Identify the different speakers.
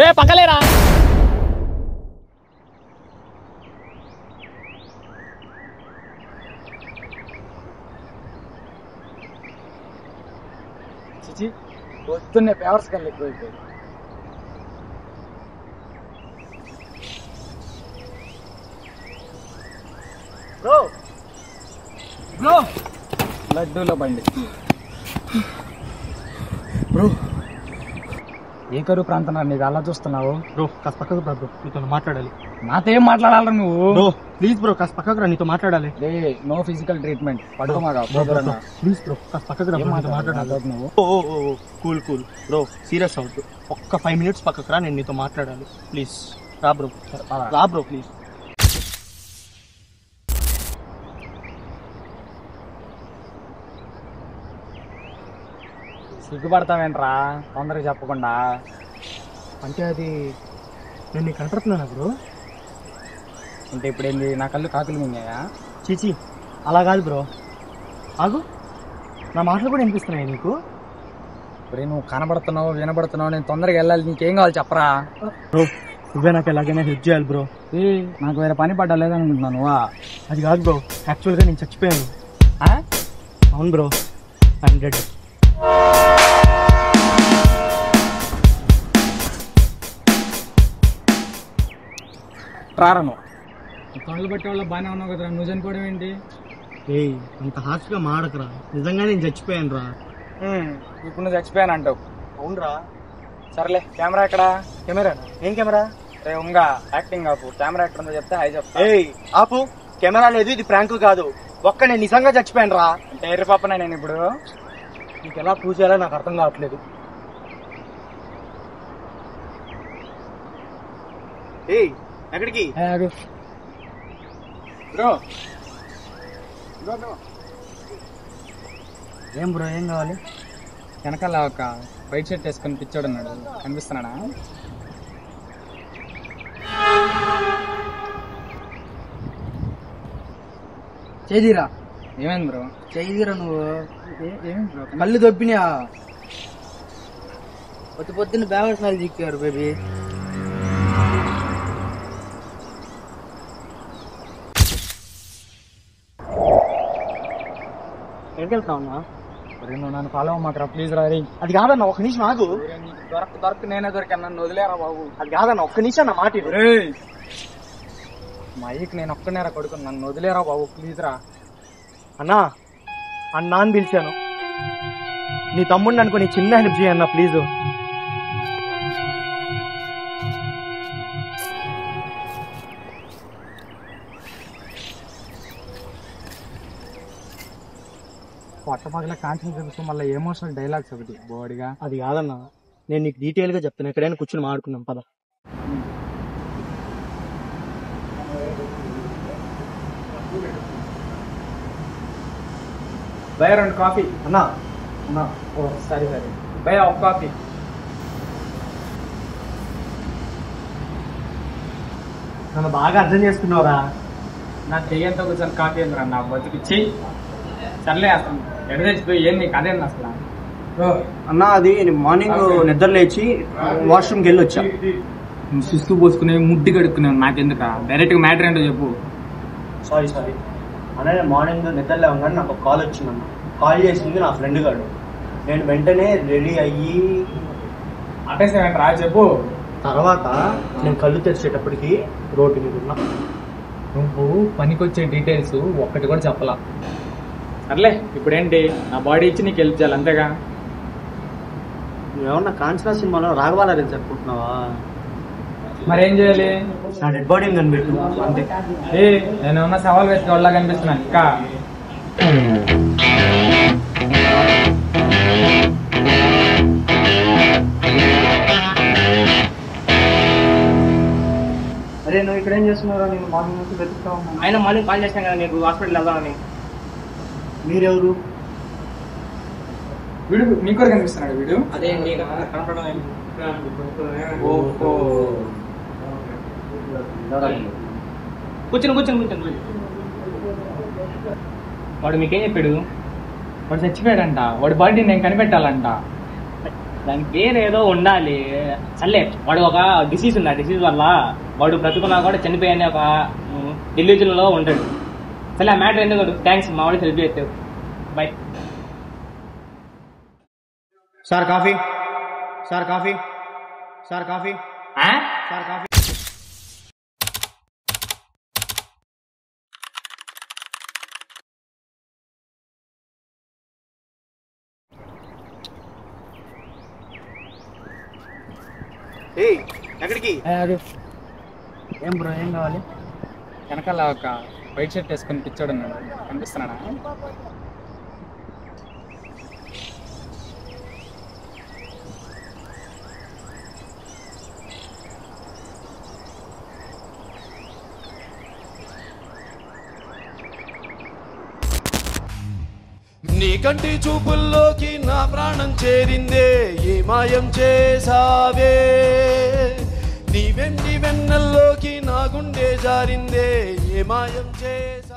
Speaker 1: ఏ పక్కలేరా చిచి వస్తున్న పేవర్స్ కన్నా ఎక్కువైపోయి బ్రో బ్రో లడ్డూల బండి బ్రో ఏ కరువు ప్రాంతం నీకు అలా చూస్తున్నావు
Speaker 2: బ్రో కాస్త పక్కకు బ్రో నీతో మాట్లాడాలి.
Speaker 1: నాతో ఏం మాట్లాడాలి నువ్వు
Speaker 2: బ్రో ప్లీజ్ బ్రో కాస్త పక్కకు రా, నీతో మాట్లాడాలి.
Speaker 1: నో ఫిజికల్ ట్రీట్మెంట్ పడుకోమాగా
Speaker 2: ప్లీజ్ బ్రో కాస్త పక్కకు రా, మాట్లాడాలి. నువ్వు కూల్ కూల్ బ్రో, సీరియస్ అవుతు ఒక్క 5 minutes పక్కకు రా, నేను నీతో మాట్లాడాలి. ప్లీజ్ రా బ్రో, రా బ్రో ప్లీజ్.
Speaker 1: సిగ్గుపడతావేంట్రా తొందరగా చెప్పకుండా?
Speaker 2: అంటే అది నేను నీకు కనపడుతున్నానా బ్రో?
Speaker 1: అంటే ఇప్పుడు ఏంది నా కళ్ళు కాకులు మింగాయా?
Speaker 2: చీచి అలా కాదు బ్రో, ఆగు, నా మాటలు కూడా వినిపిస్తున్నాయి నీకు?
Speaker 1: ఇప్పుడు నువ్వు కనబడుతున్నావు వినబడుతున్నావు, నేను తొందరగా వెళ్ళాలి, నీకేం కావాలి చెప్పరా?
Speaker 2: బ్రో నువ్వే నాకు ఎలాగైనా హెల్ప్ చేయాలి బ్రో.
Speaker 1: నాకు వేరే పని పడ్డలేదనుకుంటున్నాను.
Speaker 2: అది కాదు బ్రో, యాక్చువల్గా నేను చచ్చిపోయాను. అవును బ్రో, 100.
Speaker 1: రారను కళ్ళు పట్టే వాళ్ళ బాగానే ఉన్నావు కదరా, నువ్వు చనిపోవడం ఏంటి?
Speaker 2: ఏయ్ అంత హార్ష్గా మాడకరా, నిజంగా నేను చచ్చిపోయాను రా.
Speaker 1: ఇప్పుడు నువ్వు చచ్చిపోయాను అంటావు?
Speaker 2: అవునరా.
Speaker 1: సర్లే కెమెరా ఎక్కడ?
Speaker 2: కెమెరా? ఏం కెమెరా?
Speaker 1: రే ఉంగా యాక్టింగ్ ఆపు, కెమెరా ఎక్కడ ఉందో చెప్తే హై చెప్తా.
Speaker 2: ఏయ్ ఆపు, కెమెరా లేదు, ఇది ప్రాంక్ కాదు, నేను నిజంగా చచ్చిపోయాను రా.
Speaker 1: అంటే ఎర్రి పాపనా నేను ఇప్పుడు?
Speaker 2: నీకు ఎలా ప్రూవ్ చేయాలో నాకు అర్థం కావట్లేదు. ఏయ్ ఎక్కడికి?
Speaker 1: బ్రో
Speaker 2: ఏం బ్రో, ఏం కావాలి?
Speaker 1: వెనకాల ఒక వైట్ షర్ట్ వేసుకొని పిచ్చోడు ఉన్నాడు, కనిపిస్తున్నాడా?
Speaker 2: చేదిరా.
Speaker 1: ఏమైంది బ్రో?
Speaker 2: చేదిరా నువ్వు.
Speaker 1: ఏమైంది బ్రో?
Speaker 2: కళ్ళు దొబ్బినా పొద్దున్న బేవర్సాలు చిక్కారు బేబీ. ఎక్కడికి వెళ్తా ఉన్నా?
Speaker 1: నువ్వు నన్ను ఫాలో అవ్వమాకరా ప్లీజ్ రా.
Speaker 2: అది కాదన్న, ఒక్క నిమిషం ఆగు.
Speaker 1: దొరకు నేనే దొరికాను, నన్ను వదిలేరా బాబు.
Speaker 2: అది కాదన్న, ఒక్క నిమిషం నా మాట.
Speaker 1: మైక్ నేను ఒక్కనేరా కొడుకుని, నన్ను వదిలేరా బాబు ప్లీజ్ రా.
Speaker 2: అన్నా అన్నా అని పిలిచాను, నీ తమ్ముడిని అనుకో, నీ చిన్న హెల్ప్ చేయన్నా ప్లీజ్.
Speaker 1: పట్టపగల కాన్సెప్ట్ చూపిస్తూ మళ్ళీ ఎమోషనల్ డైలాగ్స్ ఒకటి బోడిగా.
Speaker 2: అది కాదన్నా, నేను నీకు డీటెయిల్ గా చెప్తాను, ఎక్కడైనా కూర్చొని మాట్లాడుకుందాం పద.
Speaker 1: భయ 2 కాఫీ.
Speaker 2: అన్నా
Speaker 1: సరే భయ 1 కాఫీ.
Speaker 2: నన్ను బాగా అర్థం చేసుకున్నావురా.
Speaker 1: నా చెయ్యంతా కూర్చొని కాఫీ ఎందుకు నా బతికిచ్చి సర్లే అసలు ఎడ తెచ్చిపోయి ఏం నీకు అదేంది అసలు?
Speaker 2: అన్నా అది మార్నింగ్ నిద్ర లేచి వాష్రూమ్కి వెళ్ళి వచ్చా.
Speaker 1: నువ్వు సుస్తు పోసుకునే ముడ్డి కడుక్కున్నావు, నాకెందుక? డైరెక్ట్గా మ్యాటర్ ఏంటో చెప్పు.
Speaker 2: సారీ అన్న, నేను మార్నింగ్ నిద్ర లేవగానే నాకు కాల్ వచ్చిందన్న. కాల్ చేసింది నా ఫ్రెండ్ గారు. నేను వెంటనే రెడీ అయ్యి
Speaker 1: అటేసేంటి రా చెప్పు.
Speaker 2: తర్వాత నేను కళ్ళు తెరిచేటప్పటికి రోడ్డు మీద ఉన్నా.
Speaker 1: నువ్వు పనికొచ్చే డీటెయిల్స్ ఒక్కటి కూడా చెప్పలా. సర్లే ఇప్పుడేంటి, నా బాడీ ఇచ్చి నీకు హెల్ప్ చేయాలి అంతేగా?
Speaker 2: నువ్వేమన్నా కాంచనా సినిమాలో రాఘవాలని చెప్పుకుంటున్నావా?
Speaker 1: మరేం చేయాలి?
Speaker 2: నా డెడ్ బాడీ కనిపెట్టు అంతే.
Speaker 1: నేను ఏమన్నా సవాల్ వేసుకు వాళ్ళ కనిపిస్తున్నాను ఇంకా.
Speaker 2: అరే నువ్వు ఇక్కడ ఏం చేస్తున్నారా? నేను మార్నింగ్ నుంచి వెతుకుతా ఉన్నాను.
Speaker 3: ఆయన మార్నింగ్ కాల్ చేశాను కదా నీకు హాస్పిటల్ వెళ్దామని.
Speaker 2: మీరెవరు?
Speaker 1: వీడు నీకు కూడా కనిపిస్తున్నాడు వీడు?
Speaker 3: అదే కనపడడం.
Speaker 1: ఓహో
Speaker 3: కూర్చొని వాడు మీకేం చెప్పాడు?
Speaker 1: వాడు చచ్చిపోయాడంట, వాడి బాడీ నేను కనిపెట్టాలంట.
Speaker 3: దాని పేరు ఏదో ఉండాలి, సర్లే వాడు ఒక డిసీజ్ ఉంది. ఆ డిసీజ్ వల్ల వాడు బ్రతుకున్నా కూడా చనిపోయని ఒక డెలిజన్లో ఉంటాడు. సరే ఆ మ్యాటర్ ఎందుకు థ్యాంక్స్ మా వాడికి హెల్ప్ చేస్తావు. By.
Speaker 2: Sir coffee, sir coffee, sir coffee, sir coffee. ఎక్కడికి?
Speaker 1: ఏం బ్రో ఏం కావాలి? వెనకాల ఒక వైట్ షర్ట్ వేసుకొని పిచ్చోడు ఉన్నాడు, కనిపిస్తున్నాడా?
Speaker 4: నీ కంటి చూపుల్లోకి నా ప్రాణం చేరిందే, ఏ మాయం చేసావే, నీ వెన్నెల్లోకి నా గుండె జారిందే, ఏ మాయం చేసా